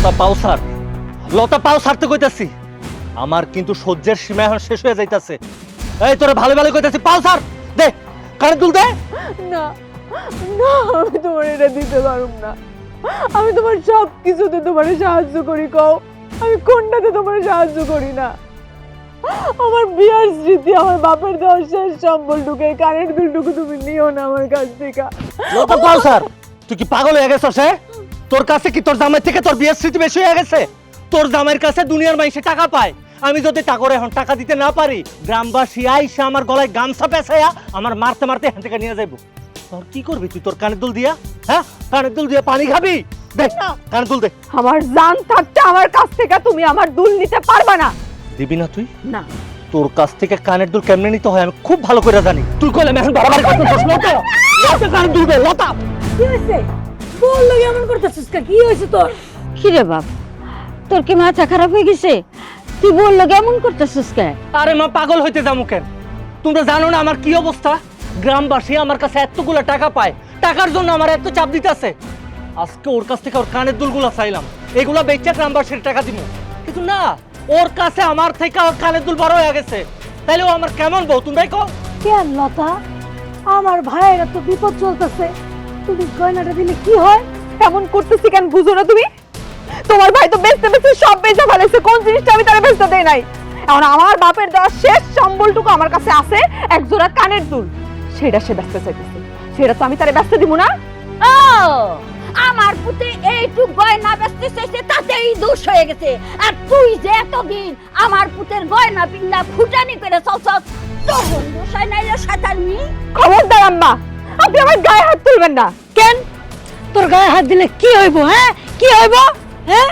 লতা পাও স্যার, লতা পাও ছাড়তে কইতাছি। আমার কিন্তু সহ্যের সীমা এখন শেষ হয়ে যাইতাছে। এই তোরে ভালো ভালো কইতাছি, পাও স্যার দে, কানে দুল দে। না না, আমি তোমার এটা দিতে পারুম না। আমি তোমার সব কিছুতে তোমার সাহায্য করি, কও আমি কোনটাতে তোমার সাহায্য করি না? আমার বিয়ার স্মৃতি, আমার বাপের দেওয়ার শেষ সম্বলটুকু, এই কানের দুলটুকু তুমি নিও না আমার কাছ থেকে। লতা পাও স্যার, তুই কি পাগল হয়ে গেছস? তোর কাছে কি তোর জামাই থেকে তোর বিয়ের স্মৃতি বেশি হয়ে গেছে? তোর জামাইয়ের কাছে দুনিয়ার মাইসে টাকা পায়, আমি যদি টাকা এখন টাকা দিতে না পারি, গ্রামবাসী আইসা আমার গলায় গামছা পেঁচাইয়া আমার মারতে মারতে এখান থেকে নিয়ে যাইব। তোর কি করবি তুই তোর কানের দুল দিয়া? হ্যাঁ, কানের দুল দিয়ে পানি খাবি? দেখ কানের দুল দে। আমার জান থাকতে আমার কাছ থেকে তুমি আমার দুল নিতে পারবা না। দিবি না তুই? না। তোর কাছ থেকে কানের দুল কেমনে নিতে হয় আমি খুব ভালো করে জানি। তুই কইলে আমি এখন বারবার করতেছিস। লতা, লতা কানের দুল দে। লতা, কি হইছে? বল লাগি এমন করতেছিস কা? কি হইছে তোর? কি রে বাপ, তোর কি মাথা খারাপ হয়ে গেছে? তুই বললো কেমন করতেছিস কে? আরে মা, পাগল হইতে যাবো কেন? তোমরা জানো না আমার কি অবস্থা? গ্রামবাসী আমার কাছে এতগুলো টাকা পায়, টাকার জন্য আমার এত চাপ দিতেছে। আজকে ওর কাছ থেকে ওর কানের দুলগুলো চাইলাম, এগুলা বেচে গ্রামবাসীর টাকা দিব, কিন্তু না, ওর কাছে আমার থেকে ওর কানের দুল বড় হয়ে গেছে। তাইলে ও আমার কেমন বউ তোমরাই কও? কেন লতা, আমার ভাইয়ের তো বিপদ চলতেছে, তুমি গয়নাটা দিলে কি হয়? এমন করতেছি কেন বুঝো না তুমি? তোমার ভাই তো বেচতে বেচতে সব বেচে ফেলেছে, কোন জিনিসটা আমি তারে বেচতে দেই নাই। এখন আমার বাপের দেওয়া শেষ সম্বলটুকু আমার কাছে আছে, এক জোড়া কানের দুল, সেটা সে বেচতে চাইতেছে, সেটা তো আমি তারে বেচতে দিব না। ও, আমার পুতে এইটুক গয়না বেচতে চাইছে, তাতেই দোষ হয়ে গেছে। আর তুই যে এতদিন আমার পুতের গয়না পিন্না ফুটানি করে চলছস, তখন দোষ হয় নাই রে শয়তানি? খবরদার আম্মা, আপনি আমার গায়ে হাত তুলবেন না। কেন তোর গায়ে হাত দিলে কি হইব? হ্যাঁ, কি হইব? হ্যাঁ,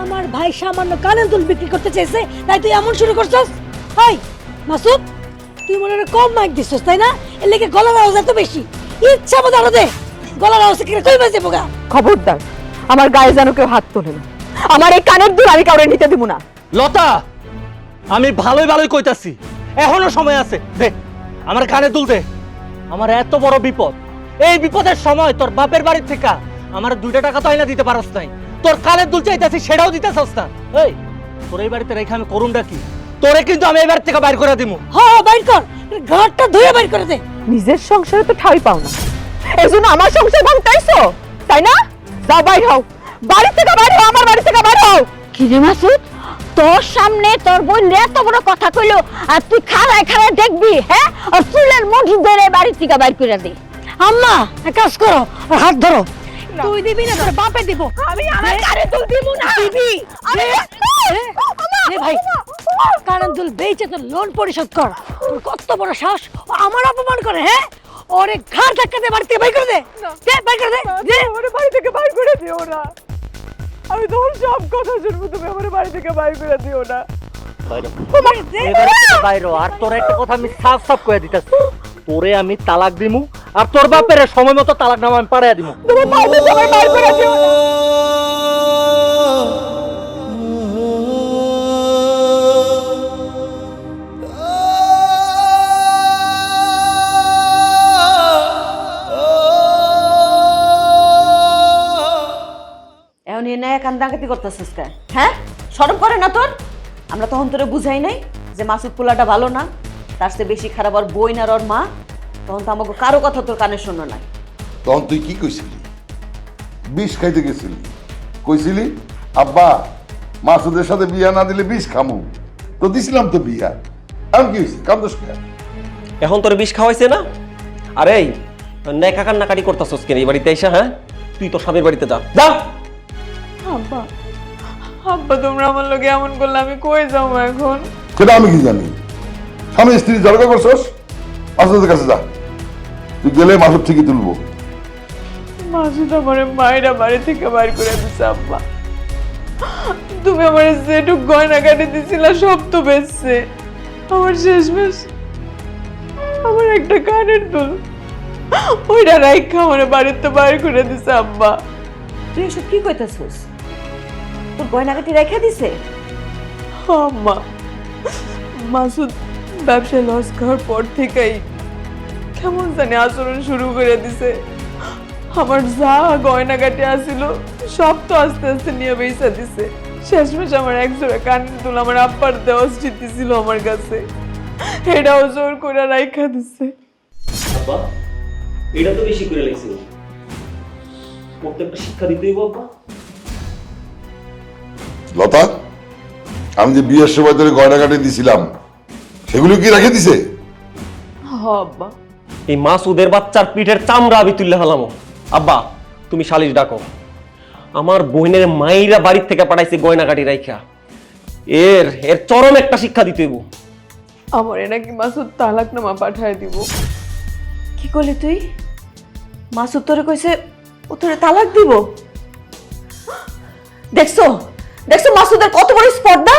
আমার ভাই সামান্য কানের দুল বিক্রি করতে চাইছে, তাই তুই এমন শুরু করছস? হাই মাসুদ, তুই মনে হয় কম মাইক দিছস তাই না? এর লেগে গলার আওয়াজ এত বেশি, ইচ্ছা মতো আরো দে, গলার আওয়াজ কি কই বাজে বোগা? খবরদার, আমার গায়ে যেন কেউ হাত তোলে না। আমার এই কানের দুল আমি কাউরে নিতে দিব না। লতা, আমি ভালোই ভালোই কইতাছি, এখনো সময় আছে, দে আমার কানে দুল দে। আমার এত বড় বিপদ, এই বিপদের সময় তোর বাপের বাড়ির থেকে আমার 2 টাকা তো আইনা দিতে পারস নাই, তোর কানের দুল চাইতাছি সেটাও দিতেছস না। এই তোর এই বাড়িতে রেখে আমি করুনটা কি? তোরে কিন্তু আমি এই বাড়ি থেকে বাইর করে দিমু। হ্যাঁ বাইর কর, ঘরটা ধুয়ে বাইর করে দে। নিজের সংসারে তো ঠাঁই পাও না, এই জন্য আমার সংসার ভাঙতাইছো তাই না? যাও বাইর হও, বাড়ি থেকে বাইর হও, আমার বাড়ি থেকে বাইর হও। কি রে মাসুদ, তোর সামনে তোর বোন এত বড় কথা কইলো, আর তুই খাড়ায় খাড়ায় দেখবি? হ্যাঁ, আর চুলের মুঠি ধরে বাড়ি থেকে বাইর করে দে। আম্মা এক কাজ করো, আর হাত ধরো। তুই দিবি না, তোর বাপে দিব। আমি আমার কানের দুল দিব না। দিবি? আরে নে ভাই, কানের দুল বেচে তোর লোন পরিশোধ কর। তোর কত বড় সাহস, ও আমার অপমান করে? হ্যাঁ, ওরে ঘাড় ধাক্কা দিয়ে বাড়ি থেকে বের করে দে। দে বের করে দে, দে। আমার বাড়ি থেকে বাইর করে দিও না, আমি তোমার সব কথা শুনবো, তুমি আমার বাড়ি থেকে বাইর করে দিও না। বাইরে এই বাড়ি থেকে বাইরে হ। আর তোর একটা কথা আমি সাফ সাফ কয়ে দিতেছি, তোরে আমি তালাক দিমু, আর তোর বাপের সময় মতো তালাক নামা আমি পাড়াইয়া দিমু। তুমি বাড়ি থেকে বাইর করে দিও না। এখন এ নায় কান্দাকাতি করতেছিস কেন? হ্যাঁ, শরম করে না তোর? আমরা তখন তোরে বুঝাই নাই যে মাসুদ পোলাটা ভালো না, তার চেয়ে বেশি খারাপ আর বই না ওর মা? তখন তো আমাকে কারো কথা তোর কানে শোনো নাই। তখন তুই কি কইছিলি? বিষ খাইতে গেছিলি, কইছিলি আব্বা মাসুদের সাথে বিয়া না দিলে বিষ খামু, তো দিছিলাম তো বিয়া। এখন কি হয়েছে? কান্দোস কেন? এখন তোর বিষ খাওয়াইছে না? আরে নেকা কান্নাকাটি করতেছস কেন এই বাড়িতে এসে? হ্যাঁ, তুই তোর স্বামীর বাড়িতে যা, যা। আব্বা, আব্বা তোমরা আমার লোকে এমন করলে আমি কই যাবো এখন? সেটা আমি কি জানি? স্বামী স্ত্রী ঝগড়া করছস, মাসুদের কাছে যা, তুই গেলে মাসুদ ঠিকই তুলবো। মাসুদ আমার মায়েরা বাড়ি থেকে বাইর করে দিছে আব্বা। তুমি আমার যেটুক গয়না কাটি দিছিলা সব তো বেচছে, আমার শেষমেশ আমার একটা কানের দুল, ওইটা রাইখা আমার বাড়িতে বাইর করে দিছে আব্বা। তুই এসব কি কইতেছিস? তোর গয়নাগাটি রেখে দিছে? আম্মা, মাসুদ ব্যবসায় লস খাওয়ার পর থেকেই কেমন জানি আচরণ শুরু করে দিছে। আমার যা গয়নাগাটি আসিল সব তো আস্তে আস্তে নিয়ে বেসা দিছে। শেষমেশ আমার এক জোড়া কানের দুল আমার আব্বার দেওয়া স্মৃতি ছিল আমার কাছে, এটাও জোর করে রাইখা দিছে। আব্বা এটা তো বেশি করে লাগছে, প্রত্যেকটা শিক্ষা দিতেই বাবা। লতা, আমি যে বিয়ের সময় তোরে গয়নাগাটি দিছিলাম সেগুলো কি রেখে দিছে? আব্বা এই মাসুদের বাচ্চার পিঠের চামড়া আমি তুললে হলাম। আব্বা তুমি সালিশ ডাকো, আমার বোনের মাইরা বাড়ির থেকে পাঠাইছে গয়নাগাটি রাইখা, এর এর চরম একটা শিক্ষা দিতে হইব। আমার নাকি মাসুদ তালাকনামা পাঠায় দিব। কি করলি তুই? মাসুদ তোরে কইছে ও তোরে তালাক দিব? দেখছো দেখছো মাসুদের কত বড় স্পর্ধা।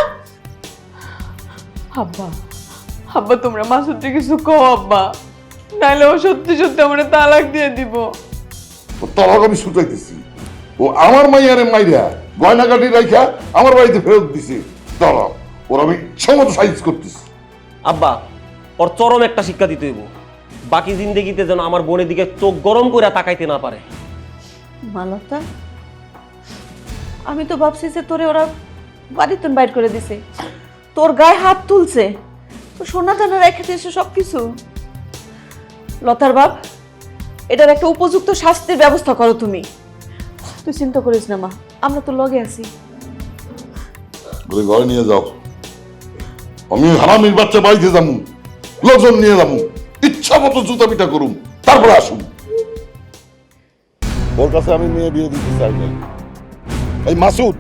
আব্বা আব্বা তোমরা মাসুদকে কিছু কও আব্বা, নাইলে ও সত্যি সত্যি আমার তালাক দিয়ে দিব। ও তলাক আমি শুটাইতেছি, ও আমার মাইয়ারে মাইরা গয়নাগাটি রাইখা আমার বাড়িতে ফেরত দিছে। তলাক ওর আমি সমত সাইজ করতেছি। আব্বা ওর চরম একটা শিক্ষা দিতে হইব, বাকি জিন্দেগিতে যেন আমার বোনের দিকে চোখ গরম করে তাকাইতে না পারে। মালতা, আমি তো ভাবছি যে তোরে ওরা বাড়িতে বাইর করে দিছে, তোর গায়ে হাত তুলছে, তো সোনা দানা রেখে দিয়েছে সবকিছু। লতার বাপ, এটার একটা উপযুক্ত শাস্তির ব্যবস্থা করো তুমি। তুই চিন্তা করিস না মা, আমরা তো লগে আছি। বলে ঘরে নিয়ে যাও, আমি হারামির বাচ্চা বাড়িতে যাবো, লোকজন নিয়ে যাবো, ইচ্ছা মতো জুতা পিটা করুম, তারপরে আসুন। ওর কাছে আমি মেয়ে বিয়ে দিতে চাই না। এই মাসুদ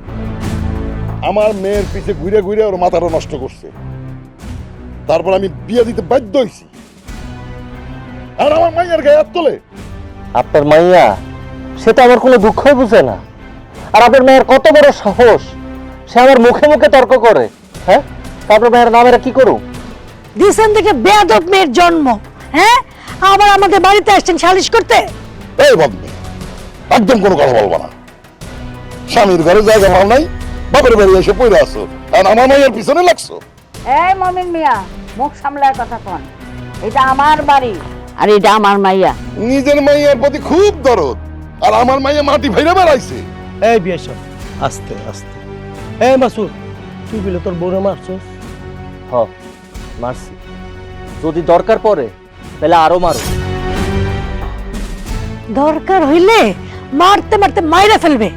আমার মেয়ের পিছে ঘুরে ঘুরে ওর মাথাটা নষ্ট করছে, তারপর আমি বিয়ে দিতে বাধ্য হয়েছি। আর আমার মাইয়ার গায়ে হাত তোলে। আপনার মাইয়া সেটা আমার কোনো দুঃখই বুঝে না। আর আপনার মেয়ের কত বড় সাহস, সে আমার মুখে মুখে তর্ক করে। হ্যাঁ, তারপর মেয়ের নামেরা কি করুক? দিছেন থেকে বেয়াদব মেয়ের জন্ম। হ্যাঁ, আবার আমাদের বাড়িতে আসছেন সালিশ করতে। এই বদমি, একদম কোনো কথা বলবো না। স্বামীর ঘরে জায়গা ভালো নাই, বাপের বাড়ি এসে পড়ে আসো, আর আমার মাইয়ার পিছনে লাগছো। এই মমিন মিয়া, মুখ সামলায় কথা কন। এটা আমার বাড়ি আর এটা আমার মাইয়া। নিজের মাইয়ার প্রতি খুব দরদ, আর আমার মাইয়া মাটি ভাইরা বেড়াইছে। এই বিয়ে সব আস্তে আস্তে। এই মাসুদ, তুই বলে তোর বউরে মারছস? হ, মারছি। যদি দরকার পড়ে তাহলে আরো মারো। দরকার হইলে মারতে মারতে মাইরা ফেলবে।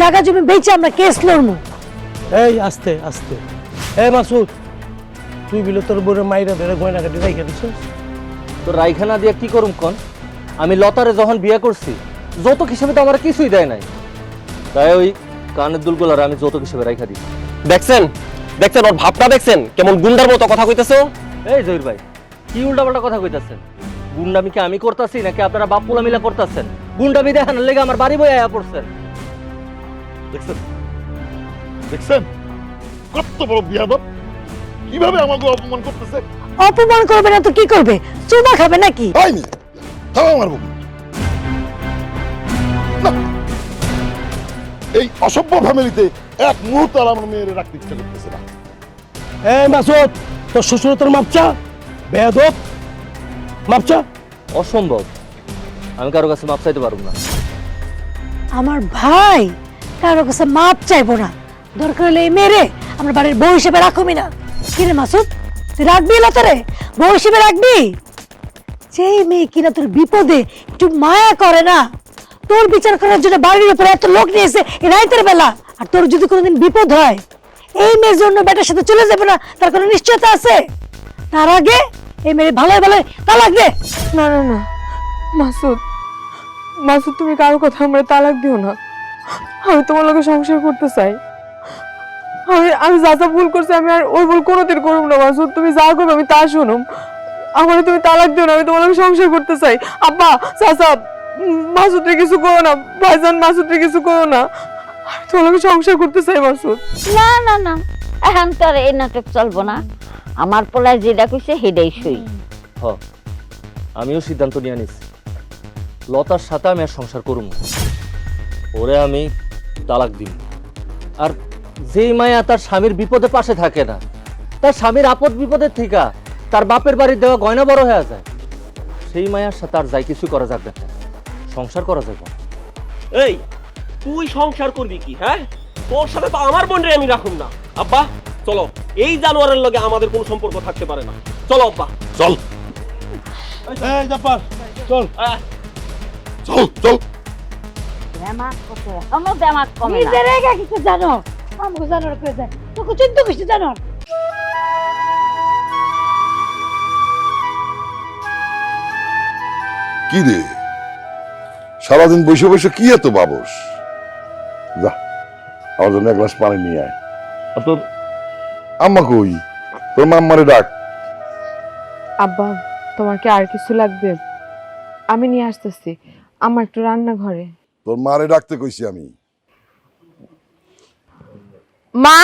জায়গা জমি বেচে আমরা কেস লড়মু। এই আস্তে আস্তে। এই মাসুদ, তুই বলে তোর বউরে মাইরা ধরে গয়নাগাটি রাইখা দিছস? তোর রাইখানা দিয়ে কি করুম কোন? আমি লতারে যখন বিয়ে করছি যৌতুক হিসেবে তো আমার কিছুই দেয় নাই, তাই ওই কানের দুলগুলার আমি যৌতুক হিসেবে রাইখা দিই। দেখছেন দেখছেন ওর ভাবটা দেখছেন, কেমন গুন্ডার মতো কথা কইতেছে ও? এই জহির ভাই, কি উল্টাপাল্টা কথা কইতাছেন? গুন্ডামি কি আমি করতাছি নাকি আপনারা বাপুলা মিলা করতেছেন? গুন্ডামি দেখানোর লেগে আমার বাড়ি বই আয়া পড়ছেন। দেখছেন দেখছেন কত বড় বিয়াদব, কিভাবে আমাকে অপমান করতেছে। অপমান করবে না তো কি করবে? চুমা খাবে নাকি? হয়নি, থামো আমার বুক। না, এই অসভ্য ফ্যামিলিতে এক মুহূর্ত আর আমার মেয়ের রাখতে ইচ্ছা করতেছে না। এই মাসুদ, তোর শ্বশুর তোর মাপচা বেয়াদব, মাপচা। অসম্ভব, আমি কারো কাছে মাপ চাইতে পারবো না। আমার ভাই কারো কাছে মাপ চাইবো না। দরকার হলে এই মেরে আমার বাড়ির বউ হিসেবে রাখবি না। কিরে মাসুদ, তুই রাখবি লতারে বউ হিসেবে রাখবি? যেই মেয়ে কিনা তোর বিপদে একটু মায়া করে না, তোর বিচার করার জন্য বাড়ির উপরে এত লোক নিয়েছে এই রাতের বেলা, আর তোর যদি কোনোদিন বিপদ হয় এই মেয়ের জন্য বেটার সাথে চলে যাবে না, তার কোনো নিশ্চয়তা আছে? তার আগে এই মেয়ে ভালোই ভালোই তালাক দে। না না না মাসুদ, মাসুদ তুমি কারো কথা আমরা তালাক দিও না। আমি তোমার লোকে সংসার করতে চাই। আমি যা যা ভুল করছি আমি আর ওই ভুল কোনোদিন করব না। মাসুদ তুমি যা করবে আমি তা শুনুম, আমার তুমি তালাক দিও না। আমি তোমার লোকে সংসার করতে চাই। আব্বা চাচা, মাসুদরে কিছু করো না। ভাইজান, মাসুদরে কিছু করো না। আমি তোমার লোকে সংসার করতে চাই মাসুদ। না না না, এখন তো আর এই নাটক চলবো না। আমার পোলায় যেটা কইছে সেটাই সই। হ, আমিও সিদ্ধান্ত নিয়ে নিছি, লতার সাথে আমি আর সংসার করুম না। ওরে আমি তালাক দিব। আর যেই মায়া তার স্বামীর বিপদে পাশে থাকে না, তার স্বামীর আপদ বিপদের থেকে তার বাপের বাড়ির দেওয়া গয়না বড় হয়ে যায়, সেই মায়ার সাথে আর যাই কিছু করা যাবে না। সংসার করা যাবে না। এই তুই সংসার করবি কি? হ্যাঁ, তোর সাথে তো আমার বোনরে আমি রাখুম না। আব্বা চলো, এই জানোয়ারের লগে আমাদের কোনো সম্পর্ক থাকতে পারে না। চলো আব্বা, চল এই জাপার চল। চল চল। দেমাক কত এখনো দেমাক কমে না। নিজের একা কিছু জানো, আমাকে জানার কে যায়, তোকে চিন্তা কিছু জানো। কি রে, সারাদিন বসে বসে কি এত বাবস? যা আমার জন্য এক গ্লাস পানি নিয়ে আয়। আর তোর আম্মা কই? তোর মাম্মারে ডাক। আব্বা, তোমার কি আর কিছু লাগবে? আমি নিয়ে আসতেছি, আমার একটু রান্নাঘরে। তোর মারে ডাকতে কইছি আমি। মা,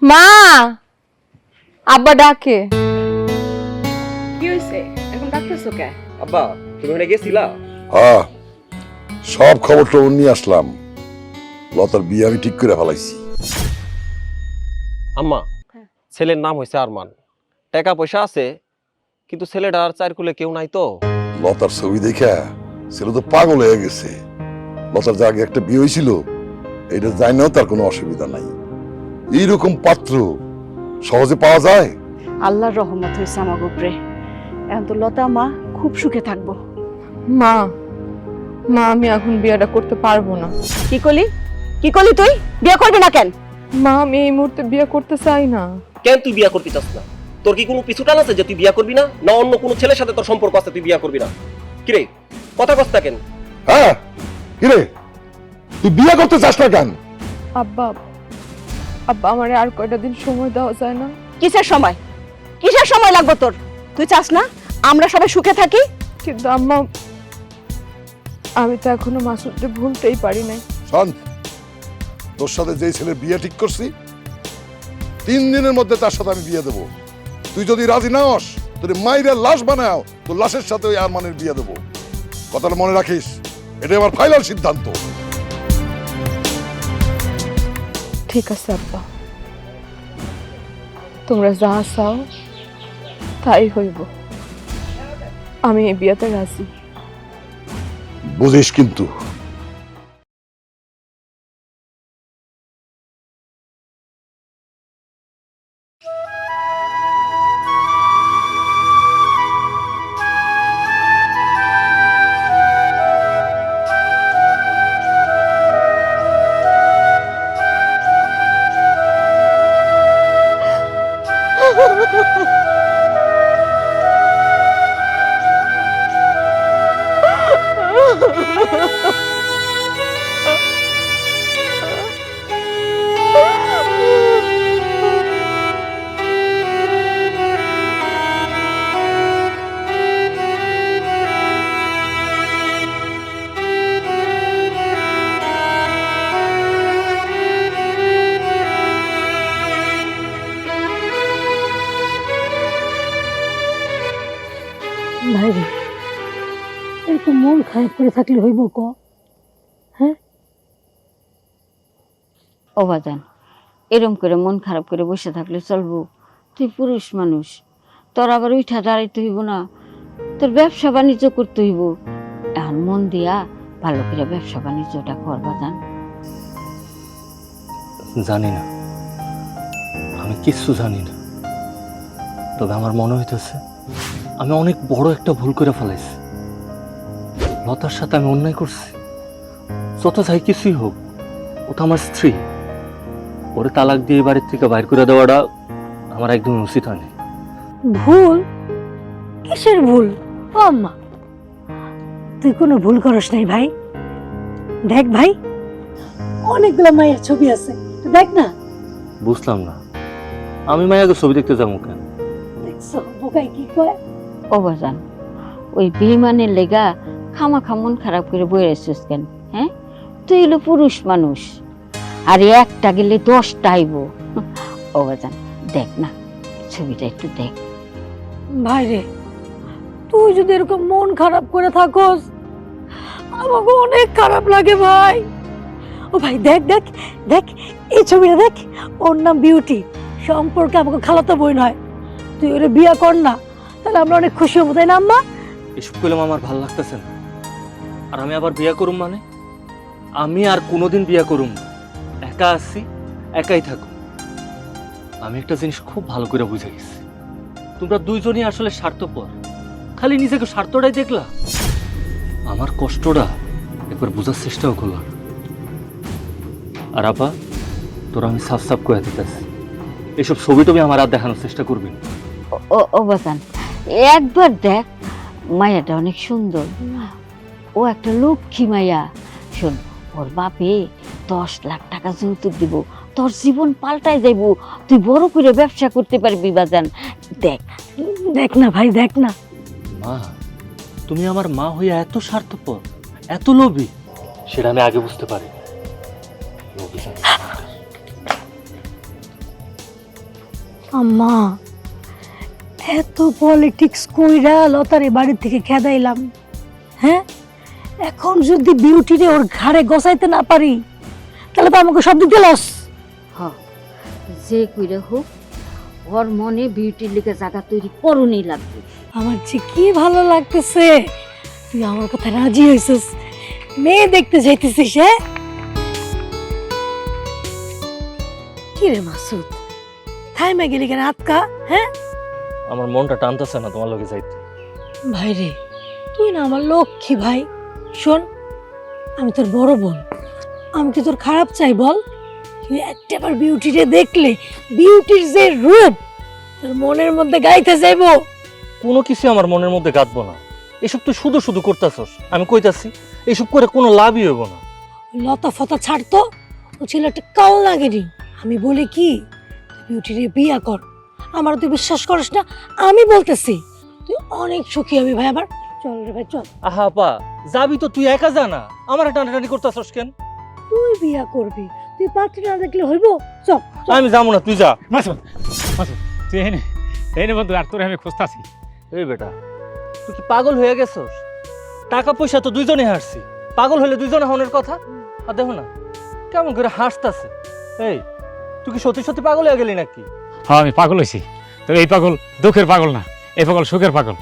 মা, আব্বা ডাকে। কি হইছে, এখন ডাকতেছো কে? আব্বা তুমি ওখানে গেছিলা? হ্যাঁ, সব খবর টবর নিয়ে আসলাম। লতার বিয়ে আমি ঠিক করে ফেলাইছি। আম্মা, ছেলের নাম হয়েছে আরমান, টাকা পয়সা আছে, কিন্তু ছেলেটার চার কুলে কেউ নাই তো। লতার ছবি দেখা ছেলে তো পাগল হয়ে গেছে। লতার যে আগে একটা বিয়ে হয়েছিল, এটা জানাও তার কোনো অসুবিধা নাই। এইরকম পাত্র সহজে পাওয়া যায়? আল্লাহর রহমত হয়েছে আমার উপরে। এখন তো লতা মা খুব সুখে থাকবো। মা, মা আমি এখন বিয়েটা করতে পারবো না। কি করলি? কি করলি তুই? বিয়ে করবি না কেন? মা আমি এই মুহূর্তে বিয়ে করতে চাই না। কেন তুই বিয়া করতে চাস না? তোর কি কোনো পিছু টান আছে যে তুই বিয়া করবি না? না অন্য কোনো ছেলের সাথে তোর সম্পর্ক আছে তুই বিয়া করবি না? কিরে কথা কস্তা কেন? হ্যাঁ, কিরে তুই বিয়ে করতে চাস না কেন? আব্বা, আব্বা আমারে আর কয়টা দিন সময় দেওয়া যায় না? কিসের সময়? কিসের সময় লাগবে তোর? তুই চাস না আমরা সবাই সুখে থাকি? কিন্তু আম্মা, আমি তো এখনো মাসুদকে ভুলতেই পারি নাই। শোন, তোর সাথে যেই ছেলে বিয়ে ঠিক করছি, 3 দিনের মধ্যে তার সাথে আমি বিয়ে দেবো। তুই যদি রাজি না হস, তোর মায়ের লাশ বানাও, তোর লাশের সাথে ওই আরমানের বিয়ে দেবো। কথাটা মনে রাখিস, এটা আমার ফাইনাল সিদ্ধান্ত। ঠিক আছে আব্বা, তোমরা যা চাও তাই হইব। আমি এই বিয়েতে রাজি। বুঝিস কিন্তু। ভাই রে, এরকম মন খারাপ করে থাকলে হইব ক? হ্যাঁ, ও বাজান, এরম করে মন খারাপ করে বসে থাকলে চলবো? তুই পুরুষ মানুষ, তোর আবার উঠা দাঁড়াইতে হইব না? তোর ব্যবসা বাণিজ্য করতে হইব। এখন মন দিয়া ভালো করে ব্যবসা বাণিজ্যটা কর বাজান। জানি না, আমি কিচ্ছু জানি না, তবে আমার মনে হইতেছে আমি অনেক বড় একটা ভুল করে ফেলাইছি। লতার সাথে আমি অন্যায় করছি। যত যাই কিছুই হোক, ও তো আমার স্ত্রী। ওরে তালাক দিয়ে বাড়ির থেকে বাইর করে দেওয়াটা আমার একদম উচিত হয়নি। ভুল? কিসের ভুল? ও আম্মা, তুই কোনো ভুল করস নাই ভাই। দেখ ভাই, অনেকগুলো মায়ের ছবি আছে, তুই দেখ না। বুঝলাম না, আমি মায়াকে ছবি দেখতে যাবো কেন? দেখছো বোকাই কি কয়? ও বাজান, ওই বেইমানের লেগা খামাখা মন খারাপ করে বয়ে রেছিস কেন? হ্যাঁ, তুই হলো পুরুষ মানুষ, আর একটা গেলে 10টা আইব। ও বাজান দেখ না, ছবিটা একটু দেখ। ভাই রে, তুই যদি এরকম মন খারাপ করে থাকস, আমাকে অনেক খারাপ লাগে ভাই। ও ভাই দেখ দেখ দেখ, এই ছবিটা দেখ, ওর নাম বিউটি। সম্পর্কে আমাকে খালাতো বোন হয়। তুই ওরে বিয়ে কর না, তাহলে আমরা অনেক খুশি হবো, তাই না আম্মা? এসব করলাম আমার ভালো লাগতেছে না। আর আমি আবার বিয়া করুম মানে? আমি আর কোনোদিন বিয়া করুম না। একা আছি, একাই থাকো। আমি একটা জিনিস খুব ভালো করে বুঝে গেছি, তোমরা দুইজনই আসলে স্বার্থপর, খালি নিজেকে স্বার্থটাই দেখলা। আমার কষ্টটা একবার বোঝার চেষ্টাও করলাম। আর আপা, তোরা আমি সাফ সাফ করে দিতেছি, এসব ছবি টবি আমার আর দেখানোর চেষ্টা করবি না। ও বাজান, একবার দেখ, মায়াটা অনেক সুন্দর, ও একটা লক্ষ্মী মায়া। শোন, ওর বাপে 10 লাখ টাকা যৌতুক দিব, তোর জীবন পাল্টাই যাইব, তুই বড় করে ব্যবসা করতে পারবি বাজান। দেখ দেখ না ভাই, দেখ না। মা, তুমি আমার মা হইয়া এত স্বার্থপর, এত লোভী, সেটা আমি আগে বুঝতে পারি। আম্মা, এত পলিটিক্স কইরা লতারে বাড়ি থেকে খেদাইলাম, হ্যাঁ? এখন যদি বিউটিরে ওর ঘাড়ে গসাইতে না পারি, তাহলে তো আমাকে সব দিকে লস। যে কইরা হোক, ওর মনে বিউটির লিগে জায়গা তৈরি করুনই লাগবে। আমার যে কি ভালো লাগতেছে, তুই আমার কথা রাজি হইছিস, মেয়ে দেখতে যাইতেছিস। হ্যাঁ কি রে মাসুদ, থাইমা গেলি কেন আতকা? হ্যাঁ, আমার মনটা টানতেছে না তোমার লগে যাইতে। ভাই রে, তুই না আমার লক্ষ্মী ভাই। শোন, আমি তোর বড় বোন, আমি কি তোর খারাপ চাই বল? তুই একটাবার বিউটিরে দেখলে, বিউটির যে রূপ তোর মনের মধ্যে গাইতে যাইব। কোনো কিছু আমার মনের মধ্যে গাঁথবো না, এসব তুই শুধু শুধু করতেছস। আমি কইতাছি, এসব করে কোনো লাভই হইব না। লতা ফতা ছাড়তো, ও ছিল একটা কাল লাগেনি। আমি বলি কি, তুই বিউটিরে বিয়া কর। আমার তুই বিশ্বাস করিস না, আমি বলতেছি তুই অনেক সুখী হবি ভাই। আবার চল রে ভাই, চল। আহা আপা, যাবি তো তুই একা জানা, আমার টানাটানি করতেছস কেন? তুই বিয়া করবি, তুই পাত্রী না দেখলে হইব? চল। আমি যাবো না, তুই যা। মাসুদ, মাসুদ, তুই এনে বন্ধু, আর তোরে আমি খুঁজতাছি। এই বেটা, তুই কি পাগল হয়ে গেছস? টাকা পয়সা তো দুইজনে হারছি, পাগল হলে দুইজনে হনের কথা। আর দেখো না কেমন করে হাসতাছে। এই, তুই কি সত্যি সত্যি পাগল হয়ে গেলি নাকি? হ্যাঁ, আমি পাগল হয়েছি। তো এই পাগল দুঃখের পাগল না, এই পাগল সুখের পাগল।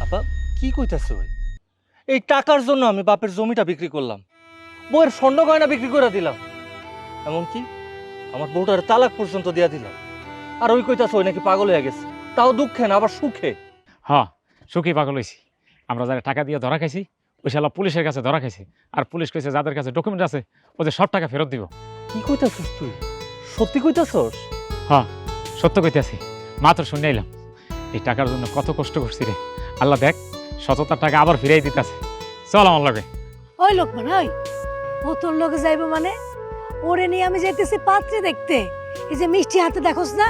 আপা, কি কইতাছে ওই? এই টাকার জন্য আমি বাপের জমিটা বিক্রি করলাম, বউয়ের স্বর্ণ গয়না বিক্রি করে দিলাম, এমনকি আমার বউটার তালাক পর্যন্ত দিয়া দিলাম। আর ওই কইতাছে ওই নাকি পাগল হয়ে গেছে, তাও দুঃখে না, আবার সুখে। হ্যাঁ, সুখী পাগল হয়েছি। আমরা যারা টাকা দিয়ে ধরা খাইছি, ওই শালা পুলিশের কাছে ধরা খাইছি। আর পুলিশ কইছে যাদের কাছে ডকুমেন্ট আছে ওদের সব টাকা ফেরত দিব। কি কইতাছস তুই? সত্যি কইতাছস? হ্যাঁ, সত্য কইতেছি। মাত্র শুনে এলাম। এই টাকার জন্য কত কষ্ট করছি রে। আল্লাহ দেখ, সততার টাকা আবার ফিরাই দিতেছে। চল আমার লগে। ওই লোকমান, ওই ও তোর লগে যাইব মানে? ওরে নিয়ে আমি যাইতেছি পাত্রে দেখতে। এই যে মিষ্টি হাতে দেখোস না,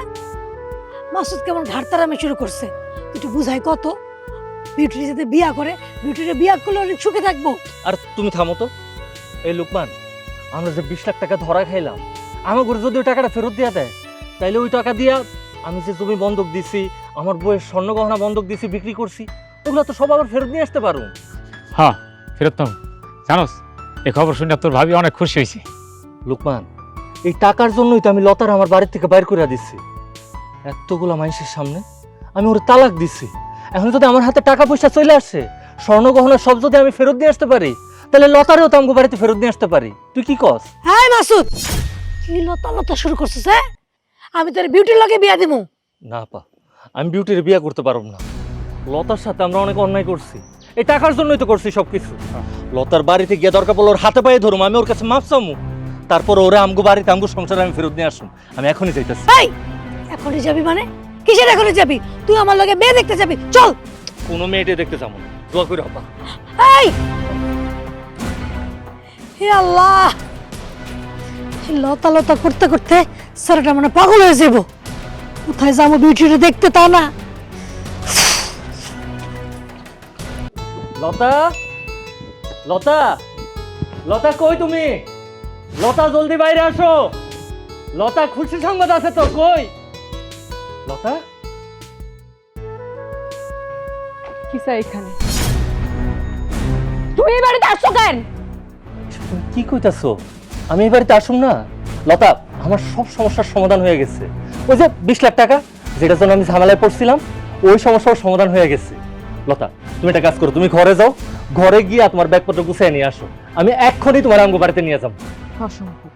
মাসুদ কেমন ঘাড়তারামি শুরু করছে। তুই একটু বুঝাই কত, বিউটির সাথে বিয়া করে, বিউটির বিয়া করলে অনেক সুখে থাকবো। আর তুমি থামো তো। এই লোকমান, আমরা যে 20 লাখ টাকা ধরা খাইলাম, আমার ঘরে যদি ওই টাকাটা ফেরত দিয়া দেয়, তাইলে ওই টাকা দিয়া আমি যে জমি বন্ধক দিছি, আমার বইয়ের স্বর্ণ গহনা বন্ধক দিছি, বিক্রি করছি, ওগুলো তো সব আবার ফেরত নিয়ে আসতে পারো। হ্যাঁ, ফেরত পাবো। জানোস, এই খবর শুনে তোর ভাবি অনেক খুশি হয়েছে। লোকমান, এই টাকার জন্যই তো আমি লতার আমার বাড়ির থেকে বাইর করে দিচ্ছি। এতগুলা মানুষের সামনে আমি ওর তালাক দিচ্ছি। এখন যদি আমার হাতে টাকা পয়সা চলে আসে, স্বর্ণ গহনা সব যদি আমি ফেরত নিয়ে আসতে পারি, তাহলে লতারেও তো আমার বাড়িতে ফেরত নিয়ে আসতে পারি। তুই কি কস? হ্যাঁ মাসুদ, কি লতা লতা শুরু করছিস? হ্যাঁ, আমি তোর বিউটির লগে বিয়া দিব না পা, আমি বিউটির বিয়ে করতে পারব না। লতার সাথে আমরা অনেক অন্যায় করছি, এই টাকার জন্যই তো করছি সবকিছু। লতার বাড়িতে গিয়ে দরকার পড়লো ওর হাতে পায়ে ধরুম, আমি ওর কাছে মাপ চামু, তারপর ওরে আমগো বাড়িতে আমগো সংসারে আমি ফেরত নিয়ে আসুন। আমি এখনই যাইতেছি। এই, এখনই যাবি মানে? কিসের এখনই যাবি? তুই আমার লগে মেয়ে দেখতে যাবি, চল। কোনো মেয়েটে দেখতে যাবো না, দোয়া করে আপা। এই, হে আল্লাহ, এই লতা লতা করতে করতে সারাটা মানে পাগল হয়ে যাব। কোথায় যাবো বিউটিটা দেখতে, তা না। লতা, লতা, লতা কই তুমি? লতা জলদি বাইরে আসো। লতা, খুশি সংবাদ আছে তো, কই লতা? কি চাই এখানে? তুই এই বাড়িতে আসছো কেন? তুমি কি কইতাছো? আমি এই বাড়িতে আসুম না? লতা, আমার সব সমস্যার সমাধান হয়ে গেছে। ওই যে 20 লাখ টাকা যেটার জন্য আমি ঝামেলায় পড়ছিলাম, ওই সমস্যার সমাধান হয়ে গেছে। লতা তুমি একটা কাজ করো, তুমি ঘরে যাও, ঘরে গিয়ে তোমার ব্যাগপত্র গুছিয়ে নিয়ে আসো, আমি এক্ষুনি তোমার আমগো বাড়িতে নিয়ে যাবো। অসম্ভব,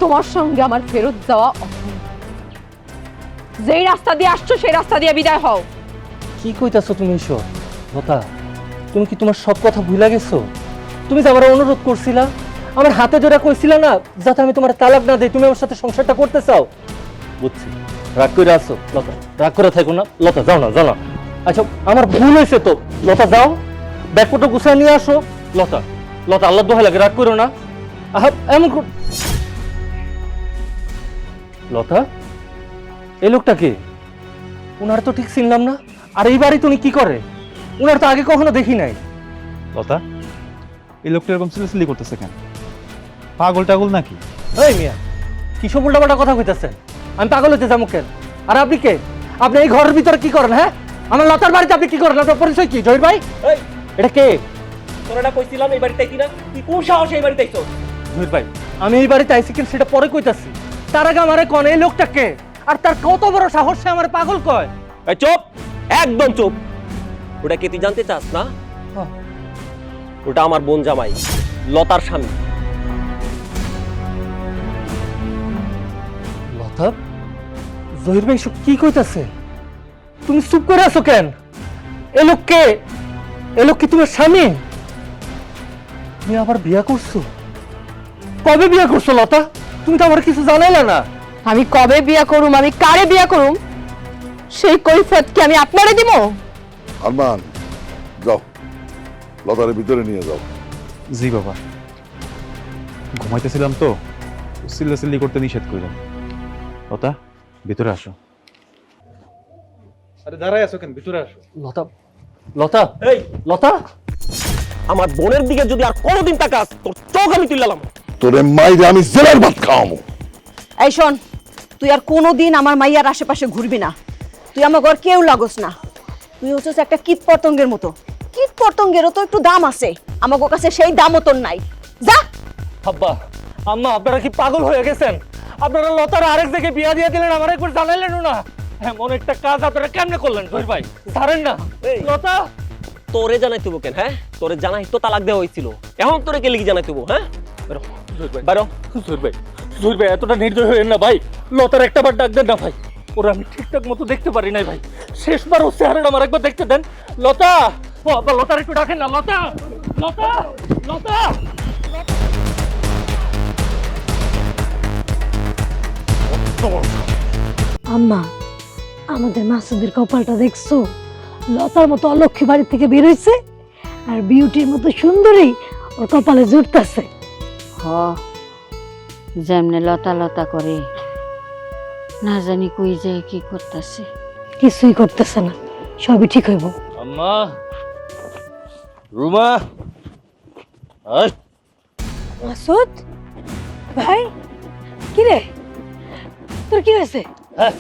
তোমার সঙ্গে আমার ফেরত যাওয়া অসম্ভব। যেই রাস্তা দিয়ে আসছো সেই রাস্তা দিয়ে বিদায় হও। কি কইতাছো তুমি এসব? লতা তুমি কি তোমার সব কথা ভুলে গেছো? তুমি যে আমার অনুরোধ করছিলা, আমার হাতে ধরে কইছিলা না যাতে আমি তোমার তালাক না দেই, তুমি আমার সাথে সংসারটা করতে চাও। বুঝছি, রাগ করে আসো লতা, রাগ করে থাকো না। লতা যাও না, যাও না। আচ্ছা আমার ভুল হয়েছে তো, লতা যাও, ব্যাগপত্র গুছিয়ে নিয়ে আসো। লতা, লতা আল্লাহ দোহাই লাগে, রাগ করো না। আহা এমন লতা, এই লোকটা কে? উনার তো ঠিক চিনলাম না। আর এই বাড়ি তুমি কি করে? উনার তো আগে কখনো দেখি নাই। লতা, এই লোকটা এরকম সিলি করতেছে কেন? পাগল টাগল নাকি? এই মিয়া, কি সব উল্টাপাল্টা কথা কইতাছেন? আমি পাগল হইতে যাবো কেন? আর আপনি কে? আপনি এই ঘরের ভিতরে কি করেন? হ্যাঁ, আমার লতার বাড়িতে আপনি কি করেন? আপনার পরিচয় কি জহির ভাই? এটা কে? তোরা কইছিলাম এই বাড়িতে কি না, তুই কোন সাহস এই বাড়িতে আইছো? জহির ভাই, আমি এই বাড়িতে আইছি কিনা সেটা পরে কইতাছি। তার আগে আমারে কোন এই লোকটা কে? আর তার কত বড় সাহস সে আমার পাগল কয়? এই চুপ, একদম চুপ। ওটা কি তুই জানতে চাস না? হ্যাঁ। ওটা আমার বোন জামাই, লতার স্বামী। লতা, জহির ভাই সব কি কইতাছে? তুমি চুপ করে আছো কেন? এ লোক কে? এ লোক কি তোমার স্বামী? তুমি আবার বিয়া করছো? কবে বিয়া করছো লতা? তুমি তো আমার কিছু জানাইলা না। আমি কবে বিয়া করুম, আমি কারে বিয়া করুম, সেই কৈফিয়ত কি আমি আপনারে দিব? আরমান, যাও, লতার ভিতরে নিয়ে যাও। জি বাবা, ঘুমাইতেছিলাম তো, চিল্লাচিল্লি করতে নিষেধ কইলেন। লতা, ভিতরে আসো। আরে দাঁড়াই আছো কেন? ভিতরে আসো। লতা, লতা, এই লতা, আমার বোনের দিকে যদি আর কোনোদিন তাকাস, তোর চোখ আমি তুললাম। তোরে মাইরে আমি জেলার ভাত খাওয়াবো। এই শোন, তুই আর কোনোদিন আমার মাইয়ার আশেপাশে ঘুরবি না। তুই আমার ঘর কেউ লাগোস না। তুই হচ্ছিস একটা কীট পতঙ্গের মতো। কীট পতঙ্গেরও তো একটু দাম আছে, আমার কাছে সেই দামও তোর নাই। যা। আব্বা, আম্মা, আপনারা কি পাগল হয়ে গেছেন? আপনারা লতার আরেক জায়গায় বিয়া দিয়ে দিলেন, আমার একবার জানাইলেন না। এমন একটা কাজ আপনারা কেমনে করলেন জহির ভাই? জানেন না লতা? তোরে জানাই তুবো কেন? হ্যাঁ, তোরে জানাই তো তালাক দেওয়া হয়েছিল, এখন তোরে কে লিখে জানাই তুবো? হ্যাঁ, বাইরো। জহির ভাই, জহির ভাই এতটা নির্দয় হয়েন না ভাই। লতার একটা বার ডাক দেন না ভাই, ওরা আমি ঠিকঠাক মতো দেখতে পারি নাই ভাই। শেষবার ও চেহারাটা আমার একবার দেখতে দেন। লতা, ও আব্বা, লতার একটু ডাকেন না। লতা, লতা, লতা। আম্মা, আমাদের মাসুদের কপালটা দেখছো? লতার মতো অলক্ষ্মী বাড়ি থেকে বের হইছে, আর বিউটির মতো সুন্দরী ওর কপালে জুটতাছে। হ, যেমনে লতা লতা করে না জানি কই যায় কি করতেছে। কিছুই করতেছে না, সবই ঠিক হইব। আম্মা, রুমা, আয়। মাসুদ ভাই, কি রে, তোর কি হয়েছে? হ্যাঁ।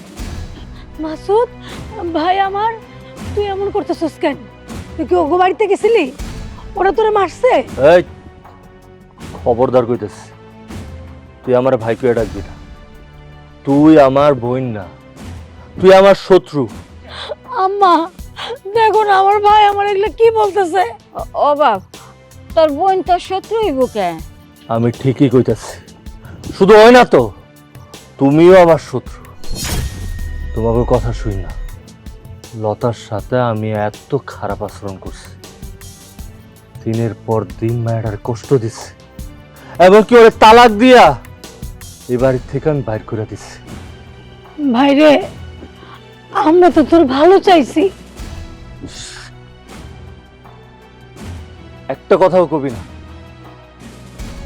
মাসুদ ভাই আমার, তুই এমন করতেছিস কেন? তুই কি ওগো বাড়িতে গেছিলি? ওরা তোরে মারছে? এই খবরদার কইতেছি, তুই আমার ভাইকে ডাকবি না। তুই আমার বোন না, তুই আমার শত্রু। আম্মা দেখো না, আমার ভাই আমার এগুলো কি বলতেছে। ও বাপ, তোর বোন তোর শত্রু হইব কে? আমি ঠিকই কইতাছি, শুধু হয় না তো, তুমিও আমার শত্রু। তোমাকে কথা শুই না, লতার সাথে আমি এত খারাপ আচরণ করছি, দিনের পর দিন মায়ের কষ্ট দিচ্ছি, এমনকি ওরে তালাক দিয়া এই বাড়ির থেকে আমি বাইর করে দিচ্ছি। ভাই রে, আমরা তো তোর ভালো চাইছি। একটা কথাও কবি না,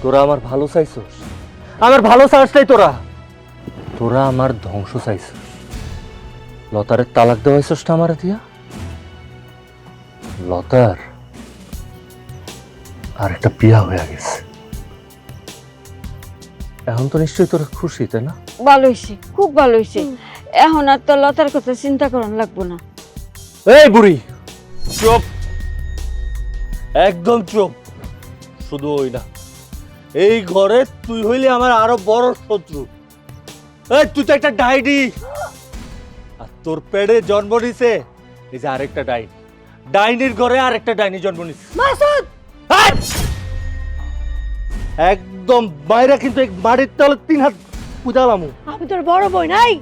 তোরা আমার ভালো চাইছস? আমার ভালো চাস নাই তোরা, তোরা আমার ধ্বংস চাইছস। লতারের তালাক দেওয়াইছস না আমার দিয়া? লতার আর একটা বিয়া হয়ে গেছে, এখন তো নিশ্চয়ই তোরা খুশি, তাই না? ভালো হয়েছে, খুব ভালো হয়েছে। এখন আর তো লতার কথা চিন্তা করার লাগবো না। এই বুড়ি, চুপ, একদম চুপ। শুধু ওই না, এই ঘরে তুই হইলে আমার আরো বড় শত্রু। এই তুই তো একটা ডাইনি, আর তোর পেটে জন্ম নিছে এই যে আরেকটা ডাইনি। ডাইনির ঘরে আর একটা ডাইনি জন্ম নিচ্ছে। মাসুদ এই! একদম বাইরে কিন্তু এক বাড়ির তলে 3 হাত পুজালামু। আমি তোর বড় বোন নাই,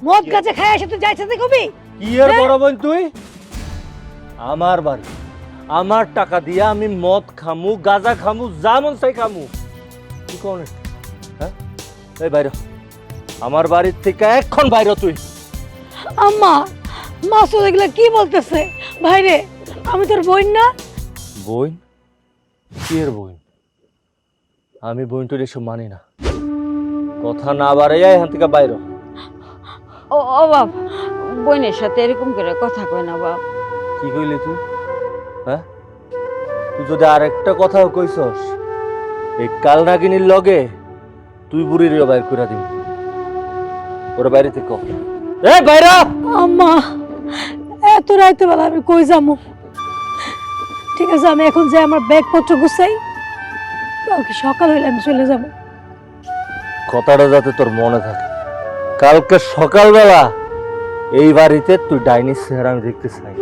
মদ গাছে খায় এসে তুই যাইছিস কবি? কি এর বড় বোন তুই? আমার বাড়ি, আমার টাকা দিয়া আমি মদ খামু, গাঁজা খামু, যা মন চাই খামু। কি কোন হ্যাঁ? এই বাইরে, আমার বাড়ির থেকে এখন বাইরে তুই। আম্মা, মাসুদ এগুলা কি বলতেছে? ভাইরে, আমি তোর বোন না? বোন? কি এর বোন? আমি বোন তো এসব মানি না। কথা না বাড়াইয়া এখান থেকে বাইরে। ও বাপ, বোনের সাথে এরকম করে কথা কয় না বাপ। কি কইলি তুই? হ্যাঁ, তুই যদি আরেকটা কথাও কইছস, এই কাল নাগিনীর লগে তুই বুড়ির বাইর করে দিবি। ওর বাইরে থেকে এই বাইরা। আম্মা, এত রাইতে বেলা আমি কই যাবো? ঠিক আছে, আমি এখন যে আমার ব্যাগপত্র গুছাই, কালকে সকাল হইলে আমি চলে যাবো। কথাটা যাতে তোর মনে থাকে, কালকে সকালবেলা এই বাড়িতে তুই ডাইনির চেহারা আমি দেখতে চাই।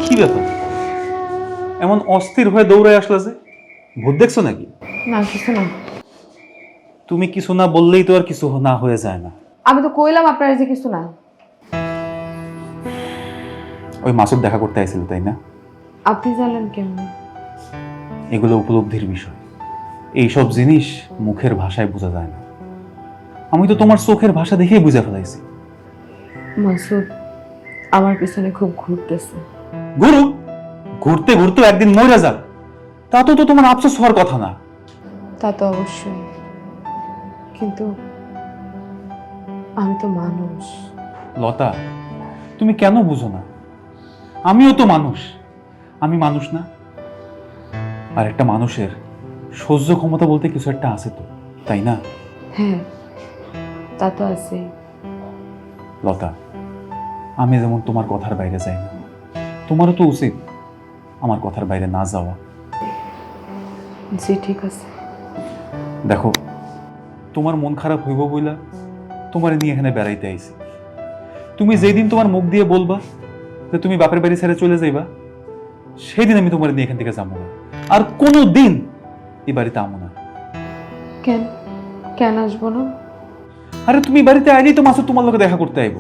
কি ব্যাপার, এমন অস্থির হয়ে দৌড়ে আসলে যে? ভূত দেখছো নাকি? না কিছু না। তুমি কিছু না বললেই তো আর কিছু না হয়ে যায় না। আমি তো কইলাম আপনার যে কিছু না। ওই মাসুদ দেখা করতে আইছিল, তাই না? আপনি জানলেন কেমন? এগুলো উপলব্ধির বিষয়। এইসব জিনিস মুখের ভাষায় বোঝা যায় না। আমি তো তোমার চোখের ভাষা দেখেই বুঝে ফেলাইছি। মাসুদ আমার পিছনে খুব ঘুরতেছে। গুরু, ঘুরতে ঘুরতে একদিন মরে যাক, তা তো তোমার আফসোস হওয়ার কথা না। তা তো অবশ্যই, কিন্তু আমি তো মানুষ। লতা, তুমি কেন বুঝো না? আমিও তো মানুষ। আমি মানুষ না? আর একটা মানুষের সহ্য ক্ষমতা বলতে কিছু একটা আছে তো, তাই না? হ্যাঁ, তা তো আছে। লতা, আমি যেমন তোমার কথার বাইরে যাই না, তোমারও তো উচিত আমার কথার বাইরে না যাওয়া। জি ঠিক আছে। দেখো, তোমার মন খারাপ হইব বইলা তোমার নিয়ে এখানে বেড়াইতে আইছি। তুমি যেদিন তোমার মুখ দিয়ে বলবা যে তুমি বাপের বাড়ি ছেড়ে চলে যাইবা, সেই দিন আমি তোমার নিয়ে এখান থেকে যাবো না, আর কোনো দিন এই বাড়িতে আমো না। কেন কেন আসবো না? আরে তুমি বাড়িতে আইলেই তো মাসুদ তোমার লোকে দেখা করতে আইব।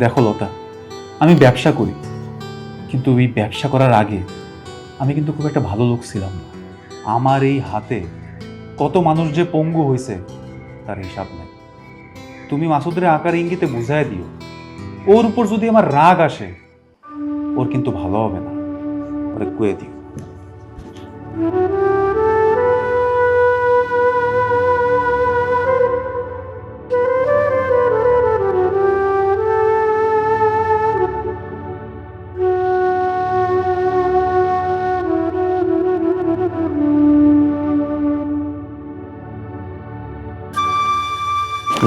দেখো লতা, আমি ব্যবসা করি, কিন্তু এই ব্যবসা করার আগে আমি কিন্তু খুব একটা ভালো লোক ছিলাম না। আমার এই হাতে কত মানুষ যে পঙ্গু হয়েছে তার হিসাব নাই। তুমি মাসুদের আকার ইঙ্গিতে বুঝাই দিও, ওর উপর যদি আমার রাগ আসে, ওর কিন্তু ভালো হবে না, ওরে কয়ে দিও।